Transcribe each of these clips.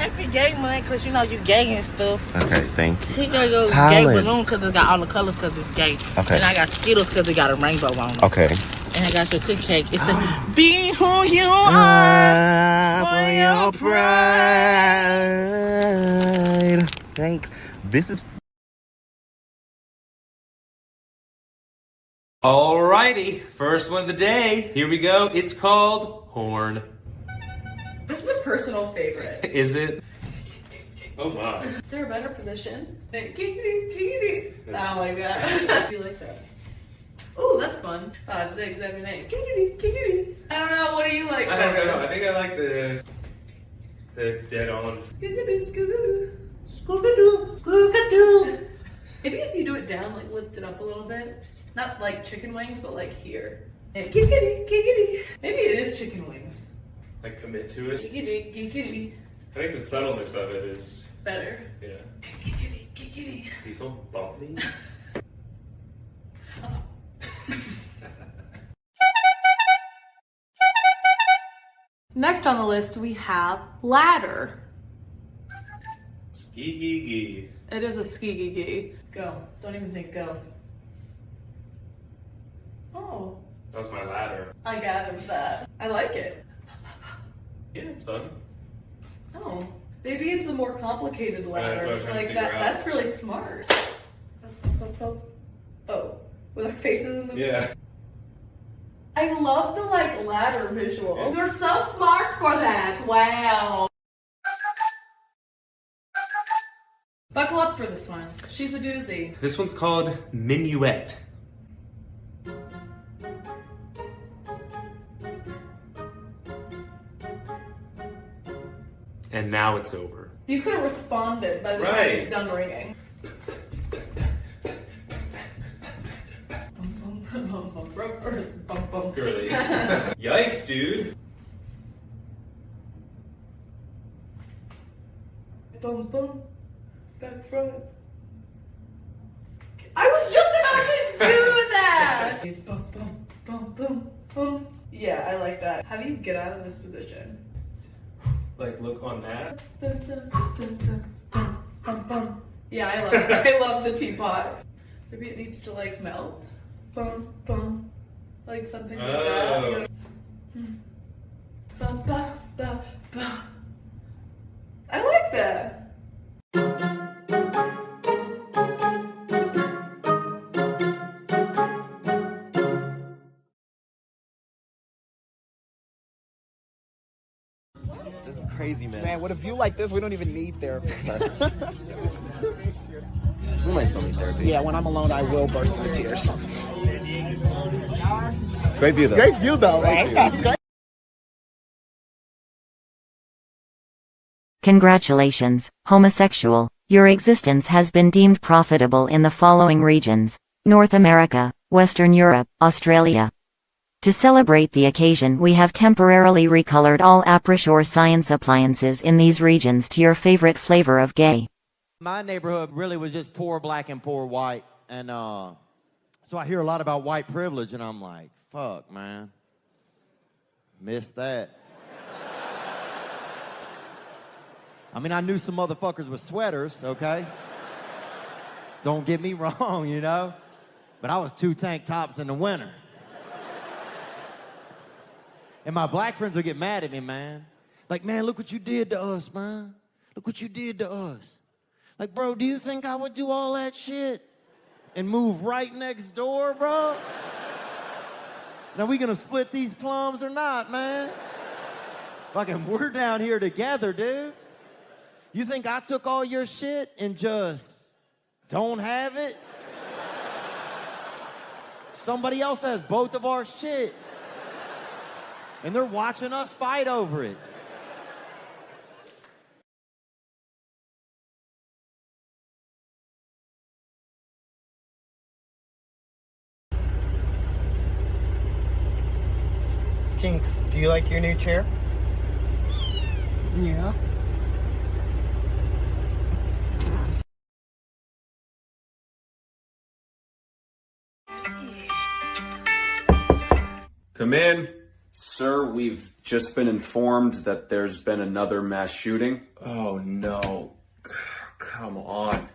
Happy gay month, cause you know you gay and stuff. Okay, thank you. He gonna go gay balloon cause it got all the colors cause it's gay. Okay. And I got Skittles cause it got a rainbow on it. Okay. And I got your tea cake. It said, be who you are for your pride. Thanks. This is... Alrighty, first one of the day. Here we go. It's called Horn. This is a personal favorite. Is it? Oh my. Is there a better position? I don't like that. You like that? Oh, that's fun. 5, 6, 7, 8. I don't know. What do you like? I don't know. I think I like the dead on. Maybe if you do it down, like lift it up a little bit. Not like chicken wings, but like here. And Maybe it is chicken wings. Like commit to it. Giggity. I think the subtleness of it is Better. yeah. Giggity. Please don't bump me. Next on the list, we have ladder. Ski. It is a ski. Go. Don't even think. Go. Oh. That was my ladder. I gathered that. I like it. Yeah, it's fun. Oh. Maybe it's a more complicated ladder. That's what I was trying to Like figure that. out. That's really smart. Oh. With our faces in the Yeah. I love the like ladder visual. Yeah. You're so smart for that. Wow. Buckle up for this one. She's a doozy. This one's called Minuet. And now it's over. You could have responded by the time it's done ringing. Girly. Yikes, dude. Boom, boom. Back front. I was just about to do that! Boom, boom, boom, boom, boom. Yeah, I like that. How do you get out of this position? Like, look on that. Yeah, I love it. I love the teapot. Maybe it needs to like melt. Bum, bum. Like something like that. You know? Ba, ba, ba, ba. I like that. This is crazy, man. Man, with a view like this, we don't even need therapy. We might still need therapy. Yeah, when I'm alone, I will burst into tears. Great view, though. Great view, though, right? Congratulations, homosexual. Your existence has been deemed profitable in the following regions: North America, Western Europe, Australia. To celebrate the occasion, we have temporarily recolored all Aprishore science appliances in these regions to your favorite flavor of gay. My neighborhood really was just poor black and poor white, and so I hear a lot about white privilege, and I'm like, fuck, man. Missed that. I mean, I knew some motherfuckers with sweaters, okay? Don't get me wrong, you know? But I was 2 tank tops in the winter. And my black friends would get mad at me, man. Like, man, look what you did to us, man. Look what you did to us. Like, bro, do you think I would do all that shit and move right next door, bro? Now, we gonna split these plums or not, man? Fucking, we're down here together, dude. You think I took all your shit and just don't have it? Somebody else has both of our shit. And they're watching us fight over it. Jinx, do you like your new chair? Yeah. Come in. Sir, we've just been informed that there's been another mass shooting. Oh no. Come on.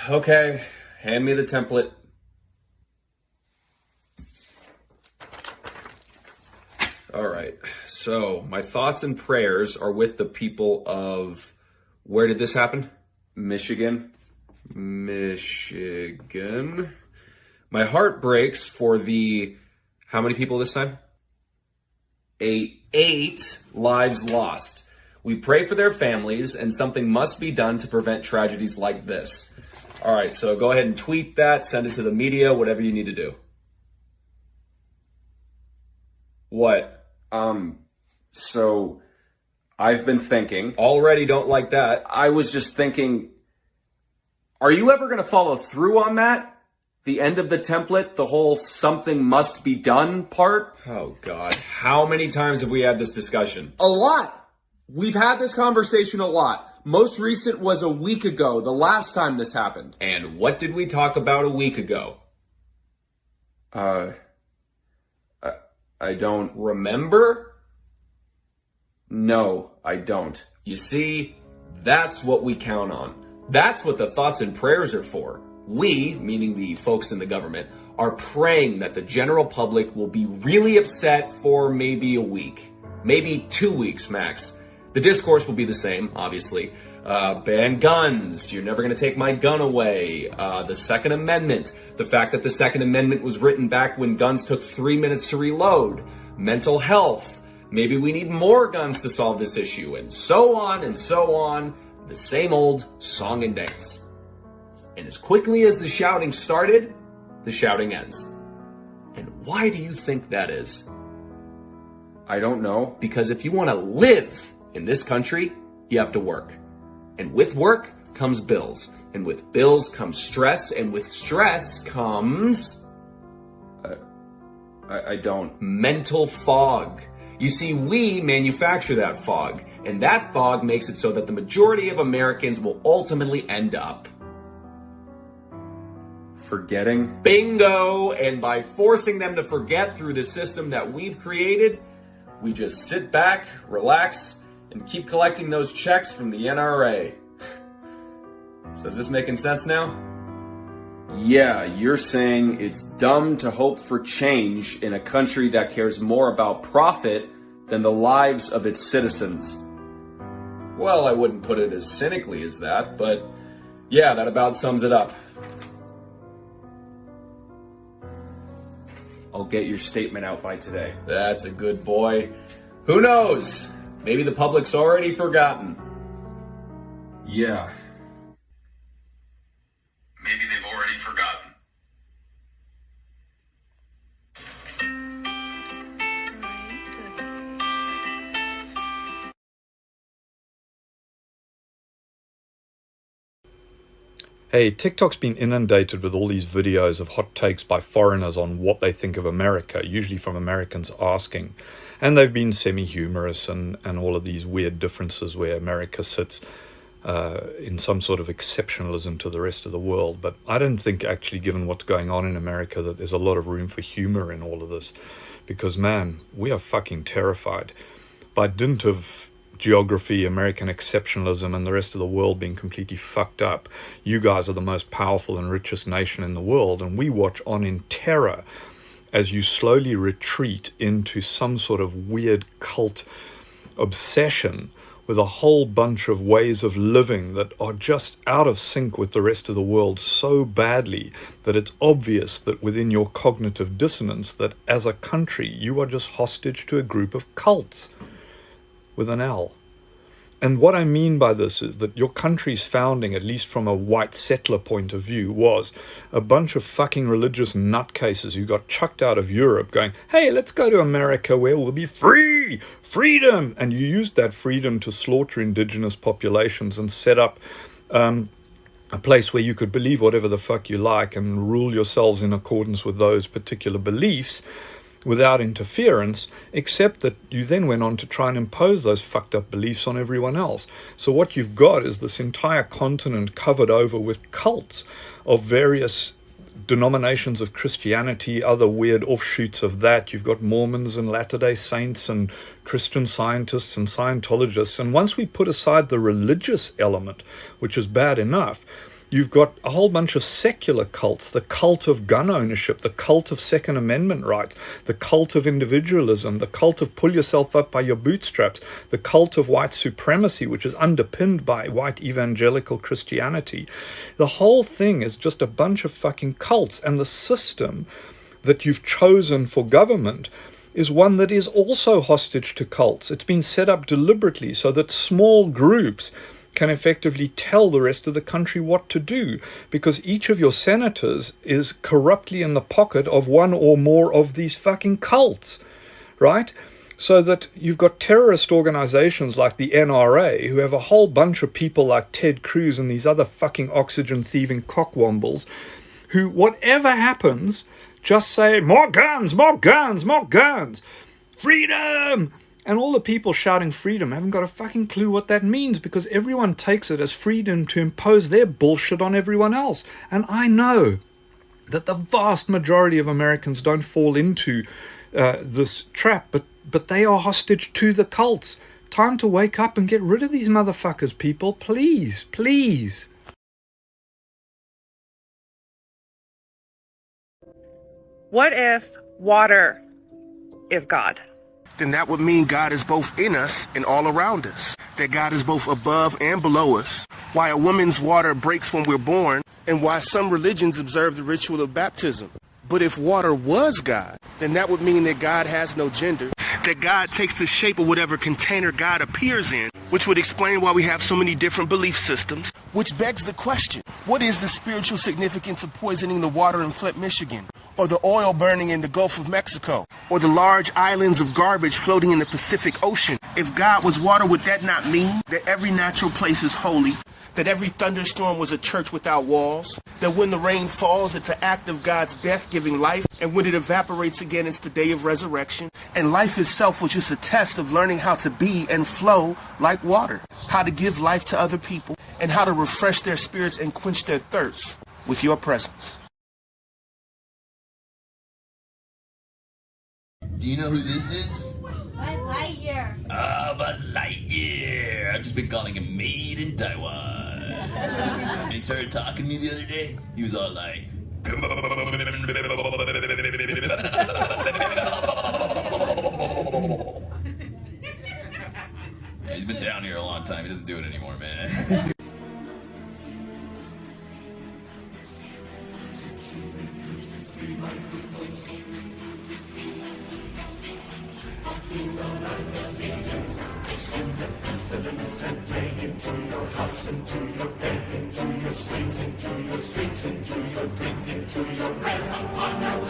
Okay, hand me the template. All right, so my thoughts and prayers are with the people of, where did this happen? Michigan. Michigan. My heart breaks for the, how many people this time? Eight lives lost. We pray for their families, and something must be done to prevent tragedies like this. All right, so go ahead and tweet that, send it to the media, whatever you need to do. What? So I've been thinking. Already don't like that. I was just thinking, are you ever going to follow through on that? The end of the template, the whole something must be done part? Oh God, how many times have we had this discussion? A lot. We've had this conversation a lot. Most recent was a week ago, the last time this happened. And what did we talk about a week ago? I don't remember. No, I don't. You see, that's what we count on. That's what the thoughts and prayers are for. We, meaning the folks in the government, are praying that the general public will be really upset for maybe a week, maybe 2 weeks max. The discourse will be the same, obviously. Ban guns. You're never going to take my gun away. The Second Amendment. The fact that the Second Amendment was written back when guns took 3 minutes to reload. Mental health. Maybe we need more guns to solve this issue. And so on and so on. The same old song and dance. And as quickly as the shouting started, the shouting ends. And why do you think that is? I don't know. Because if you want to live in this country, you have to work. And with work comes bills. And with bills comes stress. And with stress comes... I don't. Mental fog. You see, we manufacture that fog. And that fog makes it so that the majority of Americans will ultimately end up... forgetting? Bingo! And by forcing them to forget through the system that we've created, we just sit back, relax, and keep collecting those checks from the NRA. So is this making sense now? Yeah, you're saying it's dumb to hope for change in a country that cares more about profit than the lives of its citizens. Well, I wouldn't put it as cynically as that, but yeah, that about sums it up. I'll get your statement out by today. That's a good boy. Who knows? Maybe the public's already forgotten. Yeah. Maybe they've already forgotten. Hey, TikTok's been inundated with all these videos of hot takes by foreigners on what they think of America, usually from Americans asking. And they've been semi-humorous and all of these weird differences where America sits in some sort of exceptionalism to the rest of the world. But I don't think, actually, given what's going on in America, that there's a lot of room for humor in all of this. Because, man, we are fucking terrified. By dint of geography, American exceptionalism, and the rest of the world being completely fucked up, you guys are the most powerful and richest nation in the world, and we watch on in terror as you slowly retreat into some sort of weird cult obsession with a whole bunch of ways of living that are just out of sync with the rest of the world so badly that it's obvious that within your cognitive dissonance that as a country you are just hostage to a group of cults with an L. And what I mean by this is that your country's founding, at least from a white settler point of view, was a bunch of fucking religious nutcases who got chucked out of Europe going, hey, let's go to America where we'll be free, freedom. And you used that freedom to slaughter indigenous populations and set up a place where you could believe whatever the fuck you like and rule yourselves in accordance with those particular beliefs without interference, except that you then went on to try and impose those fucked up beliefs on everyone else. So what you've got is this entire continent covered over with cults of various denominations of Christianity, other weird offshoots of that. You've got Mormons and Latter-day Saints and Christian Scientists and Scientologists. And once we put aside the religious element, which is bad enough, you've got a whole bunch of secular cults, the cult of gun ownership, the cult of Second Amendment rights, the cult of individualism, the cult of pull yourself up by your bootstraps, the cult of white supremacy, which is underpinned by white evangelical Christianity. The whole thing is just a bunch of fucking cults, and the system that you've chosen for government is one that is also hostage to cults. It's been set up deliberately so that small groups can effectively tell the rest of the country what to do, because each of your senators is corruptly in the pocket of one or more of these fucking cults, right? So that you've got terrorist organizations like the NRA who have a whole bunch of people like Ted Cruz and these other fucking oxygen-thieving cockwombles who, whatever happens, just say, more guns, more guns, more guns, freedom! And all the people shouting freedom haven't got a fucking clue what that means, because everyone takes it as freedom to impose their bullshit on everyone else. And I know that the vast majority of Americans don't fall into this trap, but they are hostage to the cults. Time to wake up and get rid of these motherfuckers, people. Please, please. What if water is God? Then that would mean God is both in us and all around us. That God is both above and below us. Why a woman's water breaks when we're born, and why some religions observe the ritual of baptism. But if water was God, then that would mean that God has no gender. That God takes the shape of whatever container God appears in, which would explain why we have so many different belief systems. Which begs the question, what is the spiritual significance of poisoning the water in Flint, Michigan? Or the oil burning in the Gulf of Mexico? Or the large islands of garbage floating in the Pacific Ocean? If God was water, would that not mean that every natural place is holy? That every thunderstorm was a church without walls? That when the rain falls, it's an act of God's death giving life, and when it evaporates again, it's the day of resurrection? And life itself was just a test of learning how to be and flow like water, how to give life to other people, and how to refresh their spirits and quench their thirst with your presence. Do you know who this is? Buzz Lightyear. Ah, Buzz Lightyear. I've just been calling him made in Taiwan. He started talking to me the other day. He was all like... He's been down here a long time. He doesn't do it anymore, man. Into your house, into your bed, into your streets, into your streets, into your drink, into your bread, upon your